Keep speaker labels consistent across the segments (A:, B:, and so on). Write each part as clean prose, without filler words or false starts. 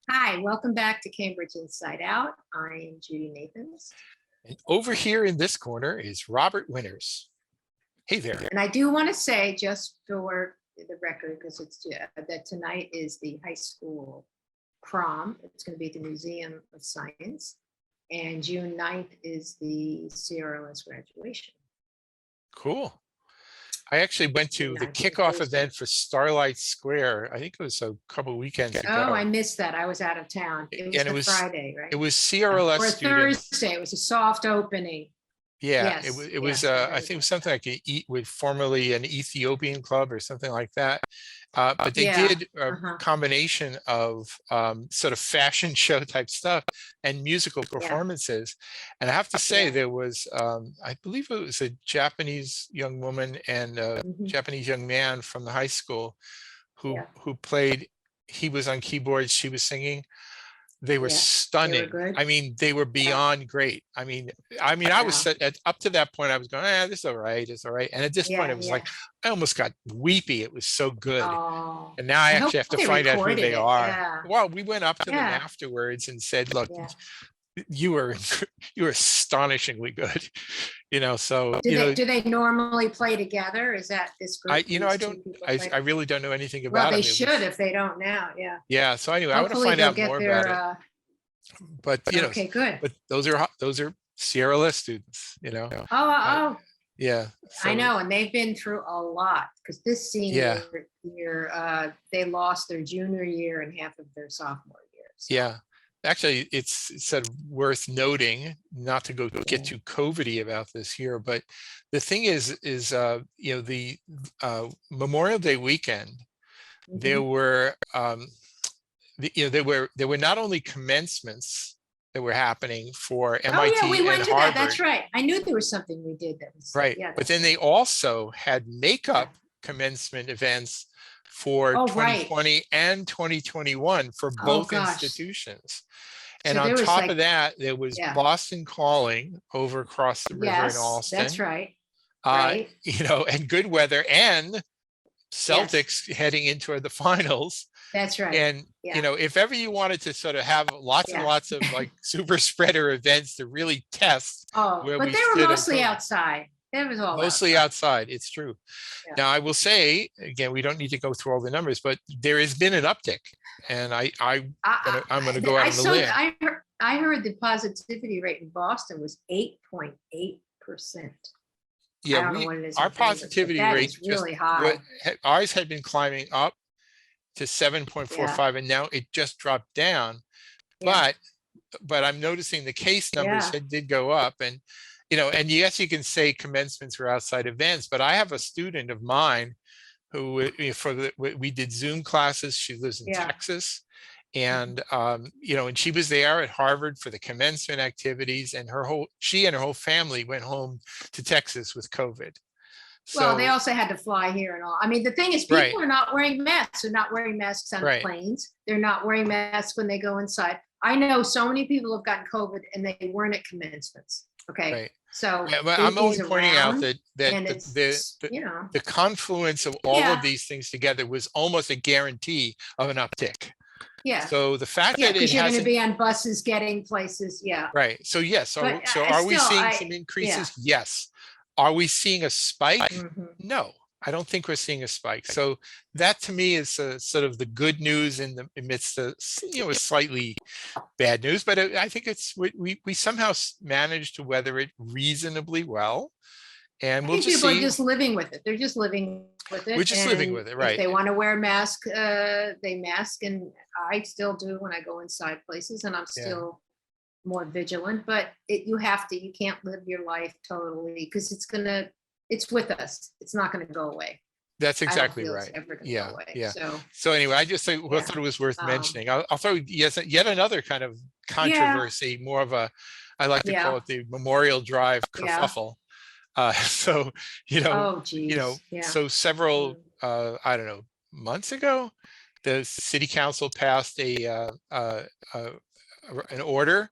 A: Hi, welcome back to Cambridge Inside Out. I am Judy Nathans.
B: And over here in this corner is Robert Winters. Hey there.
A: And I do want to say, just for the record, because it's that tonight is the high school prom. It's going to be at the Museum of Science. And June 9th is the CRLS graduation.
B: Cool. I actually went to the kickoff event for Starlight Square. I think it was a couple of weekends ago.
A: Oh, I missed that. I was out of town. It was Friday, right?
B: It was CRLS
A: or
B: students.
A: Thursday. It was a soft opening.
B: Yeah,
A: yes,
B: it was. I think it was something like with formerly an Ethiopian club or something like that. But they did a combination of sort of fashion show type stuff and musical performances. And I have to say, there was, I believe it was a Japanese young woman and a Japanese young man from the high school who played. He was on keyboards, she was singing. They were stunning.
A: They were
B: I mean, they were beyond great. I mean, I was up to that point, I was going, this is all right, it's all right. And at this point, it was like, I almost got weepy. It was so good.
A: Oh,
B: and now I actually have to find out who they are.
A: Yeah.
B: Well, we went up to them afterwards and said, look, you were astonishingly good. So
A: do they normally play together? Is that this group?
B: I really don't know anything about it.
A: Well, they should if they don't now. Yeah.
B: So anyway, I want to find out more about it. But
A: okay, good.
B: But those are CRLS students.
A: Oh.
B: Yeah.
A: So, I know, and they've been through a lot because this senior year, they lost their junior year and half of their sophomore year. So.
B: Yeah. Actually, it's sort of worth noting, not to get too COVID-y about this here, but the thing is the Memorial Day weekend, there were there were not only commencements that were happening for MIT
A: we went
B: and
A: to
B: Harvard.
A: That's right. I knew there was something we did that was
B: right. But then they also had makeup commencement events for 2020 and 2021 for both institutions. And on top of that, there was Boston Calling over across the river in Allston.
A: That's right.
B: And good weather and Celtics heading into the finals.
A: That's right.
B: And if ever you wanted to sort of have lots and lots of like super spreader events to really test.
A: But they were mostly outside. It was all
B: mostly outside. It's true. Now I will say again, we don't need to go through all the numbers, but there has been an uptick, and I'm going to go out on the limb.
A: I heard the positivity rate in Boston was 8.8%.
B: Yeah, our positivity rate
A: is really high.
B: Ours had been climbing up to 7.45, and now it just dropped down. But I'm noticing the case numbers did go up, and and yes, you can say commencements were outside events, but I have a student of mine who we did Zoom classes. She lives in Texas, and and she was there at Harvard for the commencement activities, and she and her whole family went home to Texas with COVID.
A: Well, they also had to fly here and all. I mean, the thing is, people are not wearing masks. They're not wearing masks on planes. They're not wearing masks when they go inside. I know so many people have gotten COVID and they weren't at commencements. Okay. So
B: I'm only pointing out that the confluence of all of these things together was almost a guarantee of an uptick.
A: Yeah.
B: So the fact that
A: because you're going to be on buses getting places. Yeah.
B: Right. So yes. So are we seeing some increases? Yes. Are we seeing a spike? No, I don't think we're seeing a spike. So that to me is sort of the good news in the amidst the slightly bad news. But I think we somehow managed to weather it reasonably well, and we'll just see.
A: People are just living with it. They're just living with it.
B: We're just living with it, right?
A: If they want to wear a mask, they mask, and I still do when I go inside places, and I'm still more vigilant, but you can't live your life totally because it's with us. It's not going to go away.
B: That's exactly right. Yeah. So anyway, I just thought it was worth mentioning. I'll throw yet another kind of controversy, more of I like to call it the Memorial Drive kerfuffle. So so several I don't know, months ago, the city council passed an order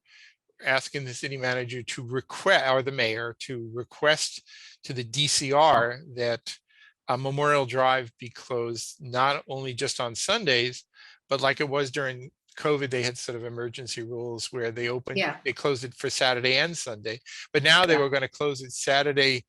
B: asking the city manager to request, or the mayor to request to the DCR that Memorial Drive be closed not only just on Sundays, but like it was during COVID, they had sort of emergency rules where they opened,
A: Yeah.
B: they closed it for Saturday and Sunday, but now they
A: Yeah.
B: were going to close it Saturday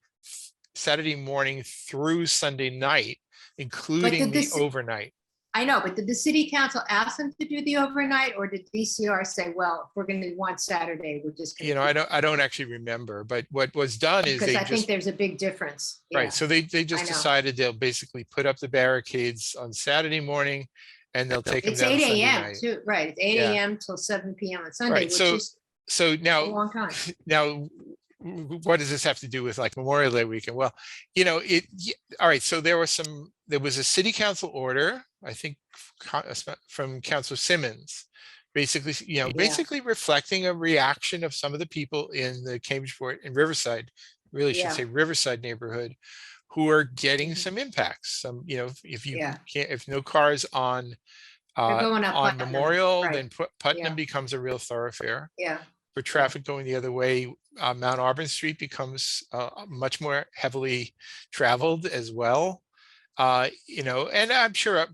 B: morning through Sunday night, including the overnight.
A: I know, but did the city council ask them to do the overnight, or did DCR say, well, if we're going to do one Saturday, we're just going
B: to, I don't actually remember, but what was done is
A: because I think there's a big difference.
B: Right. So they just decided they'll basically put up the barricades on Saturday morning and they'll take them down.
A: It's 8 a.m.
B: night.
A: too, right? It's 8 a.m. till 7 p.m. on Sunday,
B: right.
A: which is
B: now
A: a long time.
B: Now, what does this have to do with like Memorial Day weekend? Well, all right. So there was a city council order, I think, from Councilor Simmons, basically reflecting a reaction of some of the people in the Cambridgeport and Riverside, really should say Riverside neighborhood, who are getting some impacts. Some, if no cars on Memorial, then Putnam becomes a real thoroughfare.
A: Yeah.
B: For traffic going the other way, Mount Auburn Street becomes much more heavily traveled as well. And I'm sure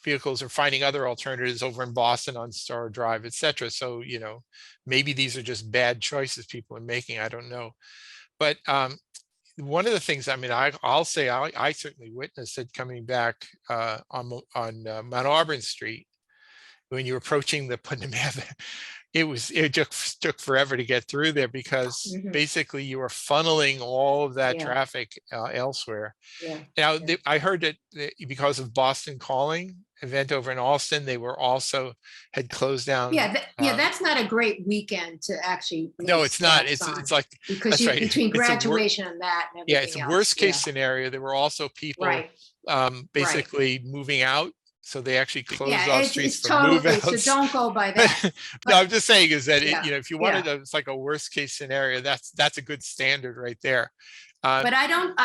B: vehicles are finding other alternatives over in Boston on Star Drive, etc. So, maybe these are just bad choices people are making. I don't know. But one of the things, I'll say I certainly witnessed it coming back on Mount Auburn Street when you're approaching the Putnam Avenue. It just took forever to get through there because basically you were funneling all of that traffic elsewhere. Now, I heard that because of Boston Calling event over in Alston, they were also had closed down.
A: That's not a great weekend to actually.
B: No, it's not. It's like
A: because between graduation and that. And
B: it's a worst case scenario. There were also people basically moving out. So they actually closed off streets for move-outs. So
A: don't go by that.
B: No, I'm just saying is that if you wanted it's like a worst case scenario, that's a good standard right there.
A: But I don't.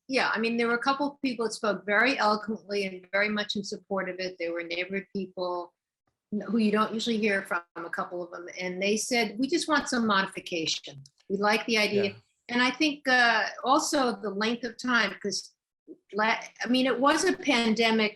A: Yeah, there were a couple of people that spoke very eloquently and very much in support of it. They were neighborhood people who you don't usually hear from, a couple of them, and they said we just want some modification. We like the idea, and I think also the length of time because, it was a pandemic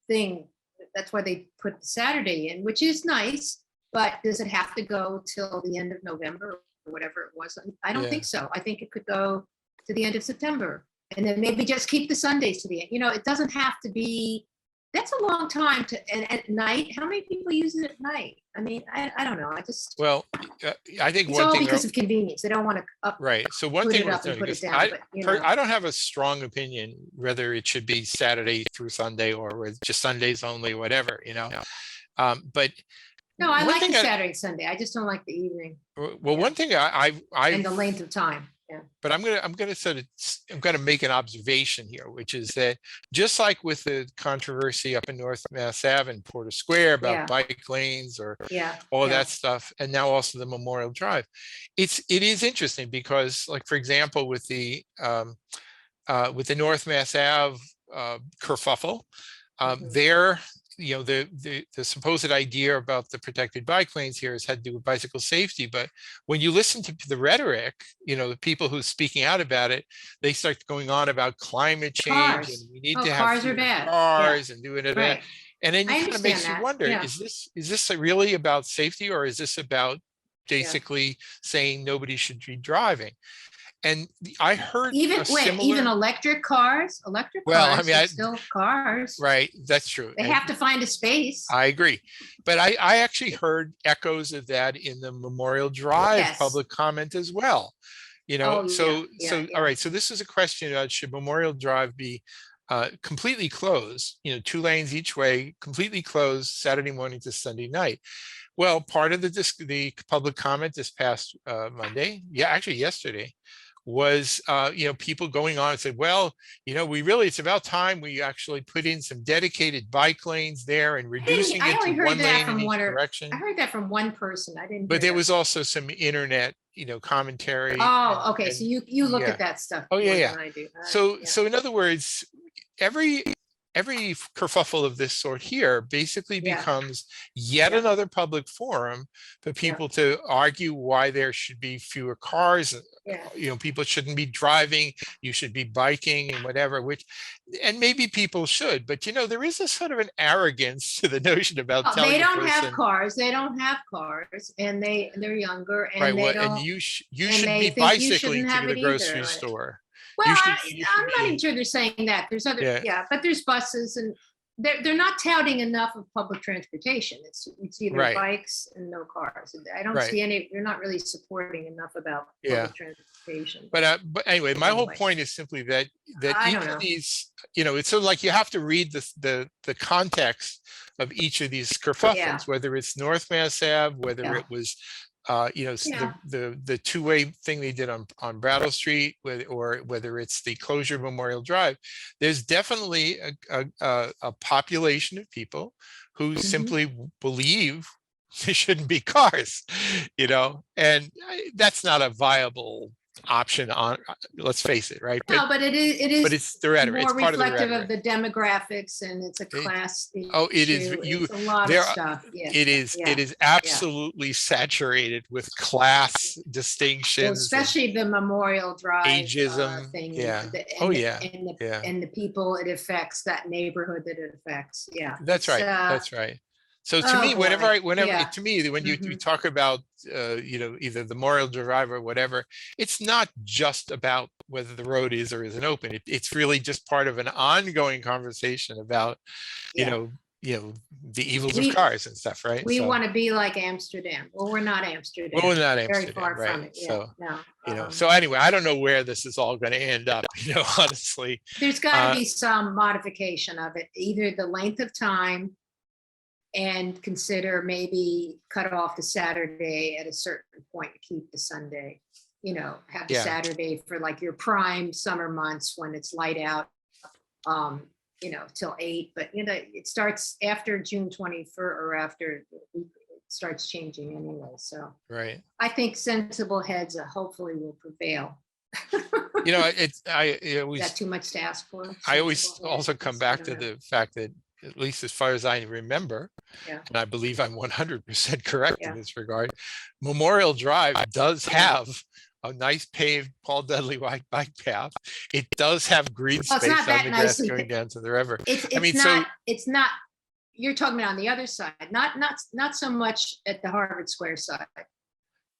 A: thing. That's why they put the Saturday in, which is nice, but does it have to go till the end of November or whatever it was? I don't think so. I think it could go to the end of September and then maybe just keep the Sundays to the end. It doesn't have to be, that's a long time and at night, how many people use it at night? I don't know. I think
B: it's
A: one all thing because of convenience. They don't want to
B: right. So one thing I don't have a strong opinion whether it should be Saturday through Sunday or with just Sundays only, whatever, but
A: no, I like the Saturday and Sunday. I just don't like the evening.
B: Well, one thing I
A: and the length of time. Yeah.
B: But I'm gonna make an observation here, which is that just like with the controversy up in North Mass Ave and Porter Square about bike lanes or all of that stuff, and now also the Memorial Drive, it is interesting because, like for example, with the North Mass Ave kerfuffle, there. The supposed idea about the protected bike lanes here has had to do with bicycle safety. But when you listen to the rhetoric, the people who's speaking out about it, they start going on about climate change and we need to have
A: cars are bad.
B: Cars and doing it. Right. And then it kind of makes you wonder, is this really about safety or is this about basically saying nobody should be driving? And I heard
A: even electric cars. Are still cars.
B: Right, that's true.
A: They have to find a space.
B: I agree, but I actually heard echoes of that in the Memorial Drive public comment as well. All right. So this is a question about should Memorial Drive be completely closed? 2 lanes each way, completely closed Saturday morning to Sunday night. Well, part of the public comment this past Monday, actually yesterday, was people going on and said, well, it's about time we actually put in some dedicated bike lanes there and reducing it to 1 lane in each direction.
A: I heard that from one person. I didn't.
B: But there was also some internet, commentary.
A: Oh, okay. So you look at that stuff.
B: Oh yeah.
A: Than I do.
B: So in other words, every every kerfuffle of this sort here basically
A: Yeah.
B: becomes yet
A: Yeah.
B: another public forum for people to argue why there should be fewer cars.
A: Yeah.
B: You know, people shouldn't be driving, you should be biking and whatever, which, and maybe people should, but you know, there is a sort of an arrogance to the notion about
A: Oh,
B: telling
A: they
B: a
A: don't have
B: person,
A: cars. They don't have cars, and they're younger, and
B: right,
A: they
B: what,
A: don't.
B: and you
A: and
B: should
A: they
B: be
A: think you
B: bicycling
A: shouldn't
B: to
A: have
B: the
A: it
B: grocery
A: either.
B: store.
A: Well,
B: You should
A: I'm not even sure they're saying that. There's other,
B: Yeah.
A: but there's buses, and they're not touting enough of public transportation. It's either
B: Right.
A: bikes and no cars. I don't
B: Right.
A: see any. They're not really supporting enough about public transportation.
B: But anyway, my whole point is simply that
A: I
B: each
A: don't know.
B: of these, you know, it's sort of like you have to read the context of each of these kerfuffles,
A: Yeah.
B: whether it's North Mass Ave, whether
A: Yeah.
B: it was you know,
A: Yeah.
B: the two-way thing they did on Brattle Street, or whether it's the closure of Memorial Drive. There's definitely a population of people who simply believe there shouldn't be cars, you know, and that's not a viable option on, let's face it, right?
A: No, but it is.
B: But it's the rhetoric.
A: More
B: It's part
A: reflective
B: of the
A: of the demographics, and it's a class
B: Oh, it is.
A: issue.
B: You,
A: It's a lot
B: there
A: of
B: are-
A: stuff. Yeah.
B: it is. It is absolutely saturated with class distinctions,
A: Well,
B: and
A: especially the Memorial Drive
B: ageism.
A: thing.
B: Yeah.
A: And and the people it affects, that neighborhood that it affects. Yeah.
B: That's right. That's right. So to
A: oh
B: me,
A: boy.
B: to me, when you talk about, you know, either the Memorial Drive or whatever, it's not just about whether the road is or isn't open. It's really just part of an ongoing conversation about, you know, the evils of cars and stuff, right?
A: We want to be like Amsterdam. Well, we're not Amsterdam.
B: Well, we're not
A: Very
B: Amsterdam,
A: far
B: right?
A: from it. Yeah.
B: So,
A: No.
B: you know, so anyway, I don't know where this is all going to end up, you know, honestly.
A: There's got to be some modification of it, either the length of time, and consider maybe cut off the Saturday at a certain point, keep the Sunday, you know, have the Saturday for like your prime summer months when it's light out, you know, till 8, but you know, it starts after June 21st or after it starts changing anyway. So I think sensible heads hopefully will prevail.
B: You know,
A: Is that too much to ask for?
B: I always also come back to the fact that, at least as far as I remember, and I believe I'm 100% correct in this regard, Memorial Drive does have a nice paved Paul Dudley White bike path. It does have green space on the grass going down to the river.
A: It's not, you're talking about on the other side, not so much at the Harvard Square side.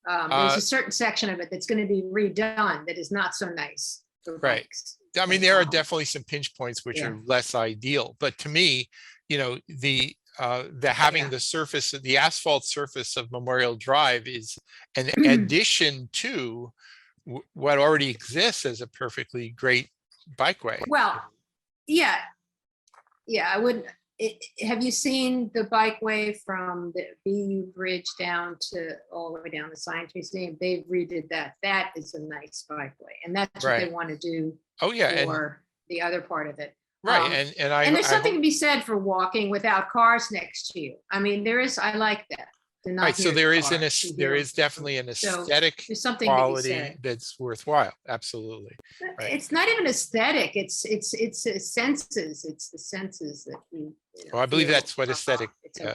A: There's a certain section of it that's going to be redone that is not so nice for bikes.
B: I mean, there are definitely some pinch points which are less ideal, but to me, you know, the having the surface, the asphalt surface of Memorial Drive is an addition to what already exists as a perfectly great bikeway.
A: Well, yeah, I wouldn't. Have you seen the bikeway from the BU Bridge down to all the way down to Science Museum? They've redid that. That is a nice bikeway, and that's what they want to do.
B: Oh yeah,
A: for the other part of it.
B: Right,
A: and there's something to be said for walking without cars next to you. I mean, there is. I like that.
B: Right, so there is definitely an aesthetic quality that's worthwhile. Absolutely.
A: Right. It's not even aesthetic. It's senses. It's the senses that we.
B: Well, I believe that's what aesthetic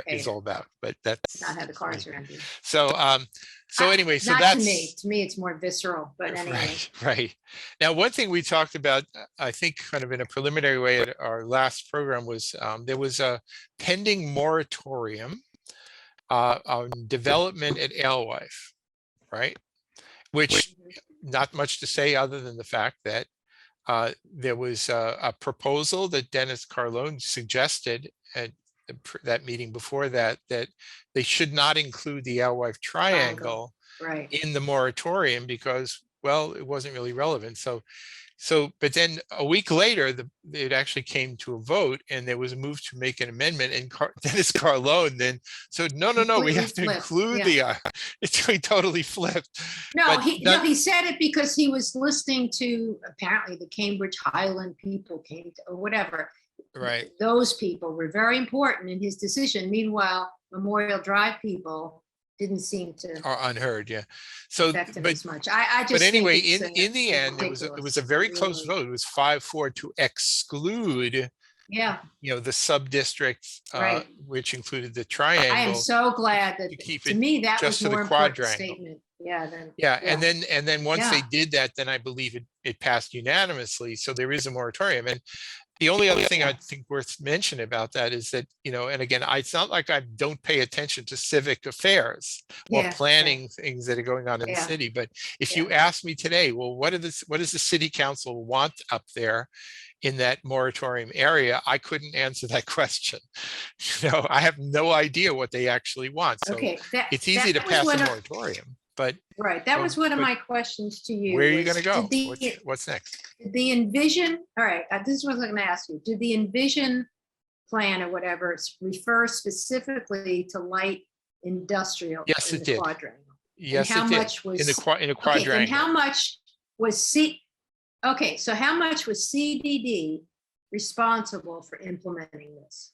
B: is all about, but that's
A: not how the cars around you.
B: So, anyway, so
A: not
B: that's
A: to me, it's more visceral. But anyway,
B: right. Now, one thing we talked about, I think, kind of in a preliminary way at our last program was there was a pending moratorium on development at Alewife, right? Which not much to say other than the fact that there was a proposal that Dennis Carlone suggested at that meeting before that they should not include the Alewife Triangle in the moratorium because, well, it wasn't really relevant. So, but then a week later, it actually came to a vote, and there was a move to make an amendment. And Dennis Carlone then said, "No, we have to include the." He totally flipped.
A: No, he said it because he was listening to apparently the Cambridge Highland people came to, or whatever.
B: Right.
A: Those people were very important in his decision. Meanwhile, Memorial Drive people didn't seem to
B: are unheard. So
A: but as much. I just
B: but anyway, in the end it was a very close vote. It was 5-4 to exclude
A: Yeah,
B: the sub-districts,
A: right.
B: which included the
A: I am
B: triangle,
A: so glad that,
B: to keep
A: to
B: it
A: me, that
B: just
A: was
B: to the
A: more important
B: quadrangle.
A: statement. Yeah, then,
B: Yeah,
A: yeah,
B: and then once they
A: yeah,
B: did that, then I believe it passed unanimously. So there is a moratorium. And the only other thing I
A: yeah,
B: think worth mentioning about that is that, and again, it's not like I don't pay attention to civic affairs or
A: yeah,
B: planning things that are going on in the
A: yeah,
B: city. But if
A: yeah.
B: you ask me today, well, what does the city council want up there in that moratorium area? I couldn't answer that question. I have no idea what they actually want. So
A: Okay,
B: it's
A: that
B: easy to
A: was
B: pass a
A: one of,
B: moratorium, but
A: right, that
B: but,
A: was one of
B: but
A: my questions to
B: where
A: you
B: are you going to
A: was,
B: go?
A: did the,
B: What's next?
A: did the Envision, all right, this is what I'm going to ask you. Did the Envision plan or whatever refer specifically to light industrial
B: Yes,
A: in
B: it
A: the
B: did.
A: quadrangle? And
B: Yes,
A: how
B: it did.
A: much
B: In the
A: was,
B: in a
A: okay, and how
B: quadrangle.
A: much was okay, so how much was CDD responsible for implementing this?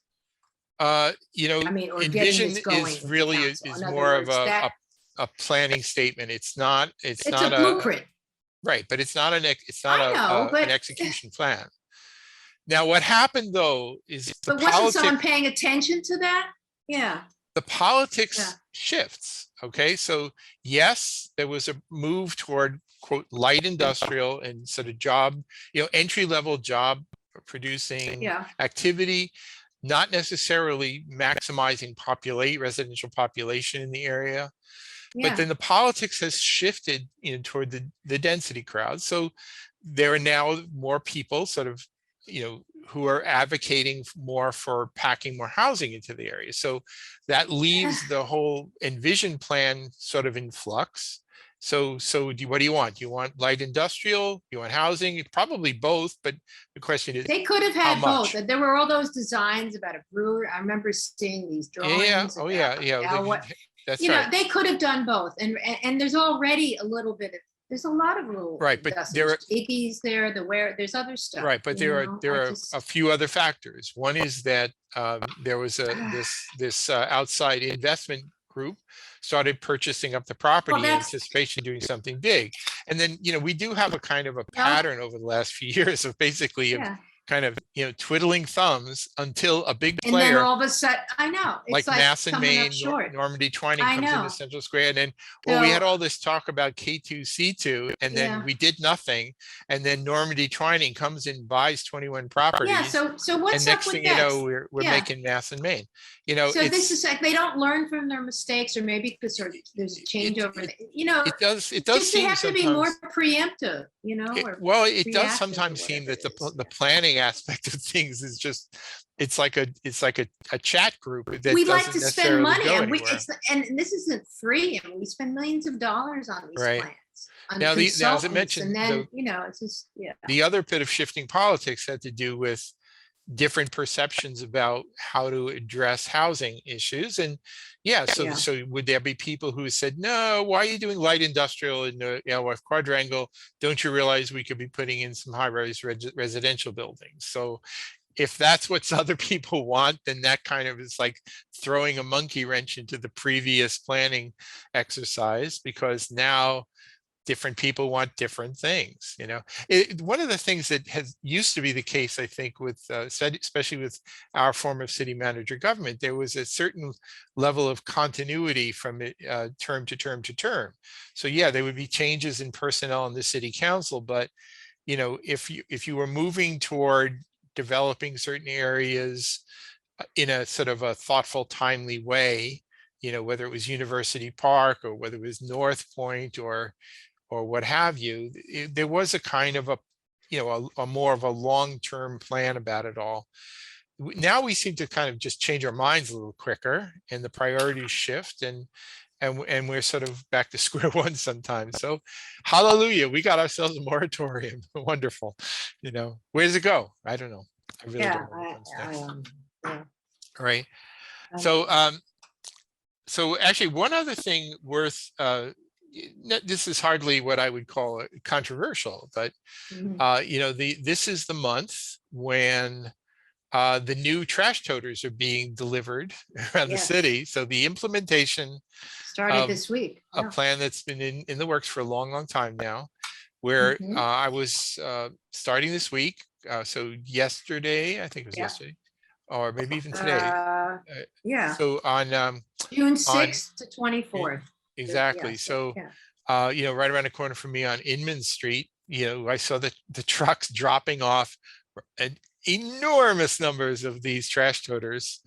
A: I mean, or getting
B: Envision
A: this going
B: is
A: with the
B: really
A: council.
B: is
A: In other
B: more of
A: words, that
B: a planning statement. It's not
A: it's a
B: a
A: blueprint.
B: right, but it's not
A: I know,
B: an
A: but
B: execution plan. Now, what happened though is
A: wasn't someone paying attention to that? Yeah,
B: the
A: yeah,
B: politics shifts. Okay, so yes, there was a move toward quote light industrial and sort of job, entry level job producing
A: yeah,
B: activity, not necessarily maximizing residential population in the area. But
A: yeah.
B: then the politics has shifted toward the density crowd. So there are now more people sort of, who are advocating more for packing more housing into the area. So that leaves the whole Envision plan sort of in flux. So what do you want? You want light industrial? You want housing? Probably both, but the question is,
A: They could have
B: how
A: had both.
B: much?
A: There were all those designs about a brewery. I remember seeing these
B: Yeah.
A: drawings
B: Oh,
A: about
B: yeah.
A: what,
B: That's right.
A: they could have done both. And there's already a little bit of, there's a lot of little
B: Right, but there are
A: Iggy's there, there's other stuff.
B: right, but there are a few other factors. One is that there was this outside investment group started purchasing up the property in anticipation of doing something big, and then we do have a kind of a pattern over the last few years of basically kind of twiddling thumbs until a big player,
A: and then all of a sudden, I know, it's like
B: Mass and
A: coming
B: Main,
A: up short.
B: Normandy Twining
A: I
B: comes
A: know.
B: into Central Square, and then we had all this talk about K2 C2, and then we did nothing, and then Normandy Twining comes in, buys 21 properties.
A: Yeah, so what's
B: and next
A: up with
B: thing you
A: that?
B: know, we're making Mass and Main.
A: So this is like they don't learn from their mistakes, or maybe because there's a changeover.
B: It does
A: just
B: seem
A: they have to be more preemptive,
B: well, it does sometimes seem that the planning aspect of things is just it's like a chat group that
A: we like to spend money,
B: and
A: this isn't free. I mean, we spend millions of dollars on these plans.
B: Now, as I mentioned,
A: and then it's just
B: the other bit of shifting politics had to do with different perceptions about how to address housing issues. And so would there be people who said, no, why are you doing light industrial in the quadrangle? Don't you realize we could be putting in some high-rise residential buildings? So if that's what other people want, then that kind of is like throwing a monkey wrench into the previous planning exercise, because now different people want different things. One of the things that used to be the case, I think, with especially with our form of city manager government, there was a certain level of continuity from term to term to term. So there would be changes in personnel in the city council, but if you were moving toward developing certain areas in a sort of a thoughtful, timely way, whether it was University Park or whether it was North Point or what have you, there was a kind of a more of a long-term plan about it all. Now we seem to kind of just change our minds a little quicker, and the priorities shift, and we're sort of back to square one sometimes. So hallelujah, we got ourselves a moratorium. Wonderful. Where does it go? I don't know. I really don't know. All right. So actually, one other thing worth this is hardly what I would call controversial, but this is the month when the new trash toters are being delivered around the city. So the implementation
A: started this week.
B: A plan that's been in the works for a long time now, where I was starting this week so yesterday, I think it was
A: Yeah.
B: yesterday, or maybe even today.
A: Yeah,
B: So
A: June
B: on
A: 6th to 24th.
B: exactly.
A: Yes,
B: So
A: yeah.
B: right around the corner from me on Inman Street, I saw the trucks dropping off an enormous numbers of these trash toters.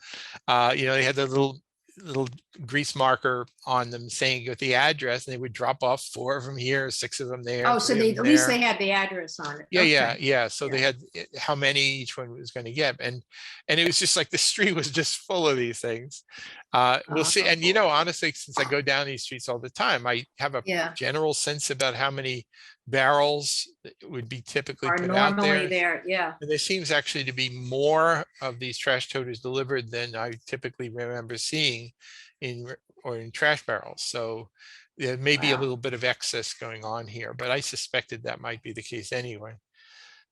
B: They had the little grease marker on them saying with the address, and they would drop off 4 of them here, 6 of them there,
A: Oh, so
B: 3 of
A: they,
B: them
A: at least
B: there.
A: they had the address on it.
B: Yeah.
A: Okay.
B: So they
A: Yeah.
B: had how many each one was going to get, and it was just like the street was just full of these things. We'll see. And honestly, since I go down these streets all the time, I have a
A: Yeah,
B: general sense about how many barrels would be typically
A: are
B: put out
A: normally
B: there.
A: there. Yeah.
B: And there seems actually to be more of these trash toters delivered than I typically remember seeing in trash barrels. So there may be a
A: Wow.
B: little bit of excess going on here, but I suspected that might be the case anyway.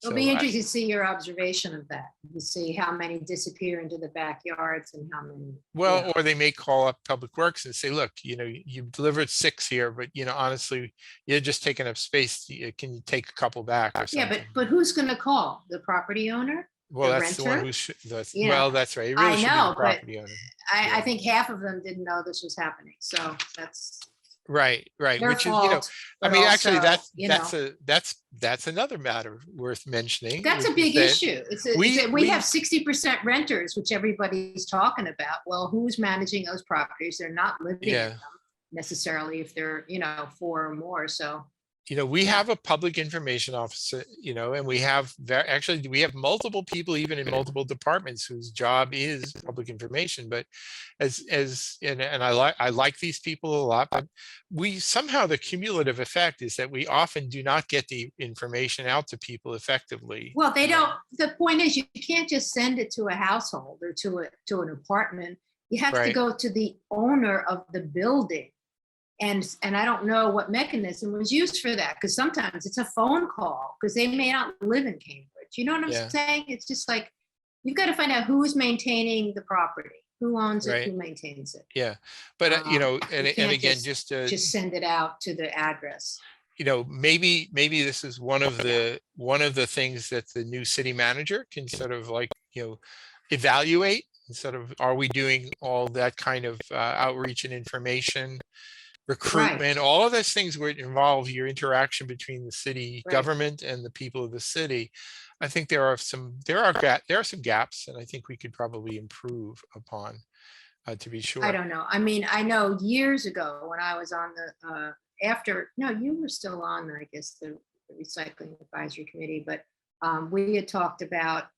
A: It'll be
B: So
A: interesting to see your observation of that, to see how many disappear into the backyards and how many.
B: well, or they may call up Public Works and say, look, you've delivered 6 here, but honestly, you're just taking up space. Can you take a couple back or
A: Yeah,
B: something?
A: but who's going to call? The property owner?
B: Well,
A: The
B: that's the one
A: renter?
B: well, that's right. It really
A: I
B: should be
A: know,
B: the
A: but
B: property owner.
A: I
B: Yeah.
A: think half of them didn't know this was happening. So that's
B: Right.
A: their
B: Which is,
A: fault.
B: I
A: But
B: mean, actually,
A: also,
B: that's another matter worth mentioning.
A: that's a
B: which is
A: big
B: that
A: issue.
B: we
A: We have 60% renters, which everybody's talking about. Well, who's managing those properties? They're not living in
B: Yeah.
A: them necessarily if they're, 4 or more. So
B: we
A: Yeah.
B: have a public information officer, and we have actually we have multiple people even in multiple departments whose job is public information. But and I like these people a lot, but we somehow the cumulative effect is that we often do not get the information out to people effectively.
A: well, they don't. The point is, you can't just send it to a household or to an apartment. You have to
B: Right.
A: go to the owner of the building. And I don't know what mechanism was used for that, because sometimes it's a phone call because they may not live in Cambridge. You know what I'm
B: Yeah.
A: saying? It's just like you've got to find out who's maintaining the property, who owns it,
B: Right.
A: who maintains it.
B: Yeah. But
A: You
B: and
A: can't
B: again,
A: just
B: just
A: send it out to the address.
B: maybe this is one of the things that the new city manager can sort of like evaluate, and sort of, are we doing all that kind of outreach and information, recruitment, all of those things which involve your interaction between the city
A: Right.
B: government and the people of the city. I think there are some gaps, and I think we could probably improve upon, to be sure.
A: I don't know. I mean, I know years ago when I was on the you were still on, I guess, the recycling advisory committee, but we had talked about,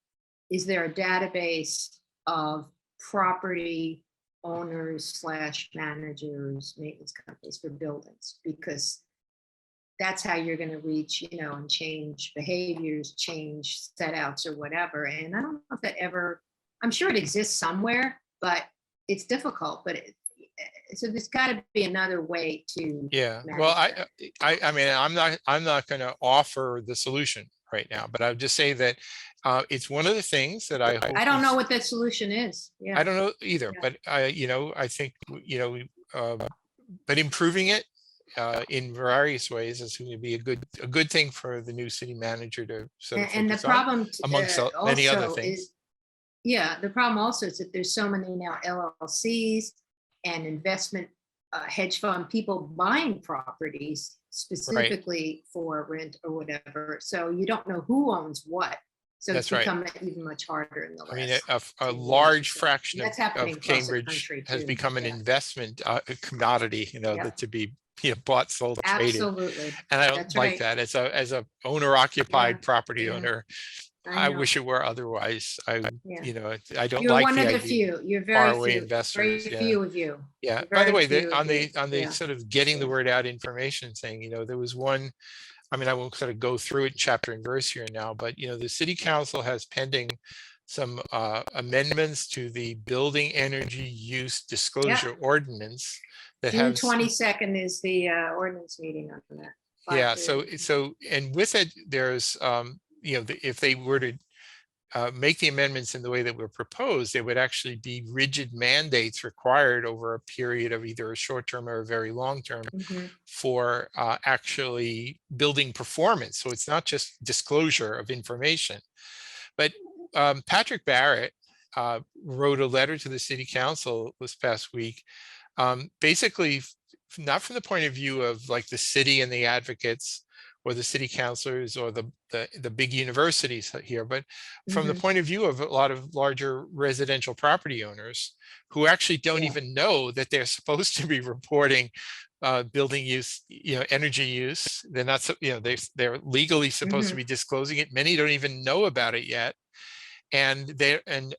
A: is there a database of property owners / managers, maintenance companies for buildings? Because that's how you're going to reach, and change behaviors, change set outs or whatever. And I don't know if that ever, I'm sure it exists somewhere, but it's difficult. But so there's got to be another way to.
B: Yeah. Well, I mean, I'm not going to offer the solution right now, but I would just say that it's one of the things that I hope.
A: I don't know what that solution is. Yeah.
B: I don't know either,
A: Yeah.
B: but I think, but improving it in various ways is going to be a good thing for the new city manager to sort of
A: And the
B: focus on,
A: problem
B: amongst many other things.
A: The problem also is that there's so many now LLCs and investment hedge fund people buying properties specifically for rent or whatever. So you don't know who owns what. So
B: That's
A: it's become even much harder in the last.
B: I mean, a large fraction
A: That's happening
B: of
A: across the
B: Cambridge
A: country,
B: has
A: too.
B: become an
A: Yeah.
B: investment commodity,
A: Yeah.
B: that to be bought, sold, traded.
A: Absolutely.
B: And I don't
A: That's
B: like
A: right.
B: that as a owner occupied
A: Yeah.
B: property
A: Yeah.
B: owner.
A: I
B: I
A: know.
B: wish it were otherwise. I don't
A: You're
B: like
A: one
B: the
A: of the
B: idea
A: few. You're
B: far
A: very
B: away
A: few.
B: investors.
A: Very
B: Yeah.
A: few of you.
B: Yeah.
A: Very
B: By the way,
A: few
B: on
A: of you.
B: the
A: Yeah.
B: sort of getting the
A: Yeah.
B: word out information thing, there was one. I mean, I won't sort of go through it chapter and verse here now, but the city council has pending some amendments to the building energy use disclosure ordinance that
A: June
B: has
A: 22nd is the ordinance meeting on that.
B: Yeah.
A: 5:30.
B: So and with it, there's if they were to make the amendments in the way that were proposed, there would actually be rigid mandates required over a period of either a short term or a very long term for actually building performance. So it's not just disclosure of information. But Patrick Barrett wrote a letter to the city council this past week, basically not from the point of view of like the city and the advocates or the city councilors or the big universities here, but from the point of view of a lot of larger residential property owners who actually don't even know that they're supposed to be reporting building use, energy use. They're not, they're legally supposed to be disclosing it. Many don't even know about it yet. And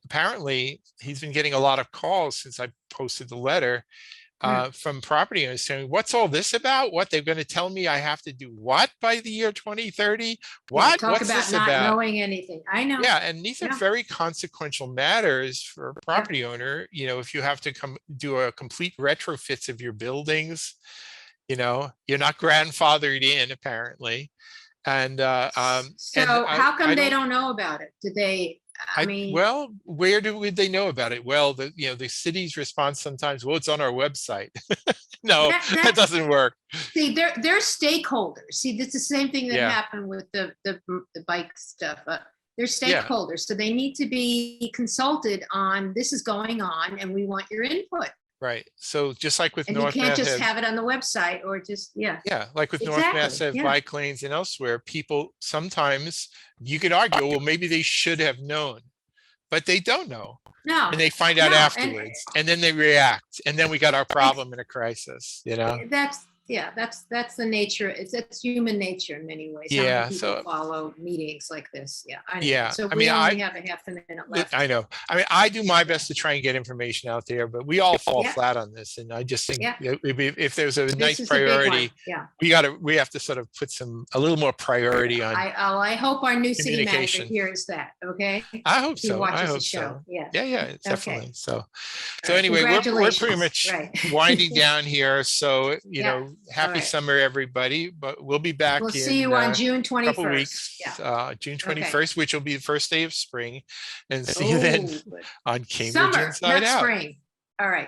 B: apparently he's been getting a lot of calls since I posted the letter from property owners saying, what's all this about? What, they're going to tell me I have to do what by the year 2030? What?
A: Talk
B: What's
A: about
B: this
A: not
B: about?
A: knowing anything. I know.
B: Yeah, and these are very consequential matters for a property owner. If you have to come do a complete retrofits of your buildings, you're not grandfathered in apparently. And
A: so how come they don't know about it? Did they? I mean,
B: well, where would they know about it? Well, the city's response sometimes, well, it's on our website. No, that doesn't work.
A: See, they're stakeholders. See, it's the same thing that happened with the bike stuff. They're stakeholders, so they need to be consulted on this is going on, and we want your input.
B: Right. So just like with
A: and
B: North
A: you can't
B: Mass
A: just have it on the website or just
B: like with North Massive bike lanes and elsewhere, people sometimes you could argue, well, maybe they should have known, but they don't know.
A: No.
B: And they find out afterwards, and then they react, and then we got our problem in a crisis.
A: That's the nature. It's human nature in many ways.
B: Yeah.
A: How many people follow meetings like this. Yeah. I know.
B: Yeah.
A: So we only have a half a minute left.
B: I know. I mean, I do my best to try and get information out there, but we all fall flat on this. And I just think if there's a nice priority, we have to sort of put a little more priority on.
A: I hope our new city manager hears that. Okay.
B: I hope so.
A: I hope so. Yeah.
B: Yeah. Definitely. So anyway, we're pretty much winding down here. So, happy summer, everybody, but we'll be back.
A: We'll see you on June 21st.
B: Couple weeks, June 21st, which will be the first day of spring, and see you then on Cambridge Inside Out.
A: Spring. All right.